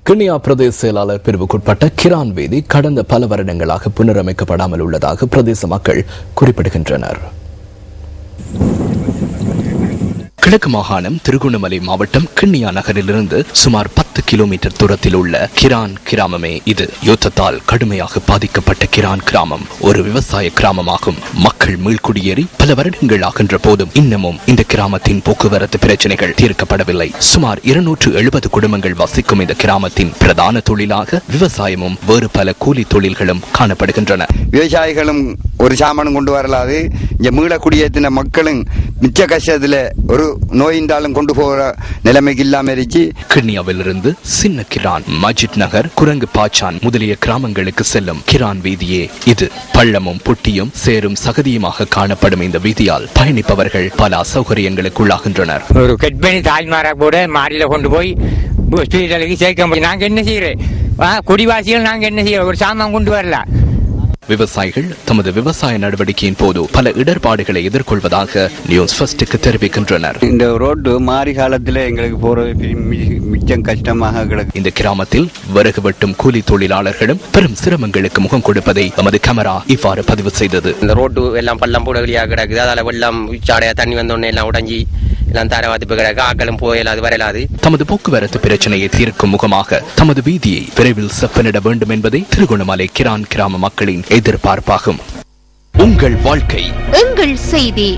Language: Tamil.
கிண்ணியா பிரதேச செயலாளர் பிரிவுக்குட்பட்ட கிரான் வீதி கடந்த பல வருடங்களாக புனரமைக்கப்படாமல் உள்ளதாக பிரதேச மக்கள் குறிப்பிடுகின்றனர். கிழக்கு மாகாணம் திருகோணமலை மாவட்டம் கிண்ணியா நகரிலிருந்து சுமார் 10 கிலோமீட்டர் தூரத்தில் உள்ள கிரான் கிராமமே இது. யுத்தத்தால் கடுமையாக பாதிக்கப்பட்ட கிரான் கிராமம் ஒரு விவசாய கிராமமாகும். மக்கள் மீள்குடியேறி பல வருடங்கள் ஆகின்ற போதும் இன்னமும் இந்த கிராமத்தின் போக்குவரத்து பிரச்சனைகள் தீர்க்கப்படவில்லை. சுமார் 270 குடும்பங்கள் வசிக்கும் இந்த கிராமத்தின் பிரதான தொழிலாக விவசாயமும் வேறு பல கூலி தொழில்களும் காணப்படுகின்றன. விவசாயிகளும் ஒரு சாமானும் கொண்டு வரலாது. இங்க மீள குடியேற்றின மக்களும் மிச்ச கஷ்டத்துல ஒரு நோயின்றாலும் கொண்டு போகிற நிலைமைக்கு இல்லாம இருந்துச்சு. கிண்ணியாவிலிருந்து சின்ன கிரான், மஜித் நகர், குரங்கு பாச்சான் முதலிய கிராமங்களுக்கு செல்லும் கிரான் வீதியே இது. பள்ளமும் புட்டியும் சேரும் சகதியுமாக காணப்படும் இந்த வீதியால் பயணிப்பவர்கள் பல அசௌகரியங்களுக்கு உள்ளாகின்றனர். ஒரு கெட்பணி தாய்மாரா கூட மாடியில கொண்டு போய் சேர்க்க முடியும். நாங்க என்ன செய்யறோம்? குடிவாசிகள் நாங்க என்ன செய்யறோம்? ஒரு சாமான் கொண்டு வரல. விவசாயிகள் தமது விவசாய நடவடிக்கையின் போது பல இடர்பாடுகளை எதிர்கொள்வதாக நியூஸ் ஃபர்ஸ்டுக்கு தெரிவிக்கின்றனர். இந்த ரோடு மாறி காலத்துல எங்களுக்கு போறது மிச்சம் கஷ்டமாக கிடக்கு. இந்த கிராமத்தில் விறகு வெட்டும் கூலி தொழிலாளர்களும் பெரும் சிரமங்களுக்கு முகம் கொடுப்பதை நமது கேமரா இவ்வாறு பதிவு செய்தது. இந்த ரோடு எல்லாம் பள்ளம் பூடவெளியாக கிடக்குது. அதால வெள்ளம் சாடையா தண்ணி வந்தோடனே எல்லாம் உடஞ்சி எல்லாம் தரவாதிப்பு கிடக்கு. ஆக்களும் போயலாது வரலாது. தமது போக்குவரத்து பிரச்சனையை தீர்க்கும் முகமாக தமது வீதியை விரைவில் செப்பனிட வேண்டும் என்பதை திருகோணமலை கிரான் கிராம மக்களின் எதிர்பார்ப்பாகும். உங்கள் வாழ்க்கை எங்கள் செய்தி.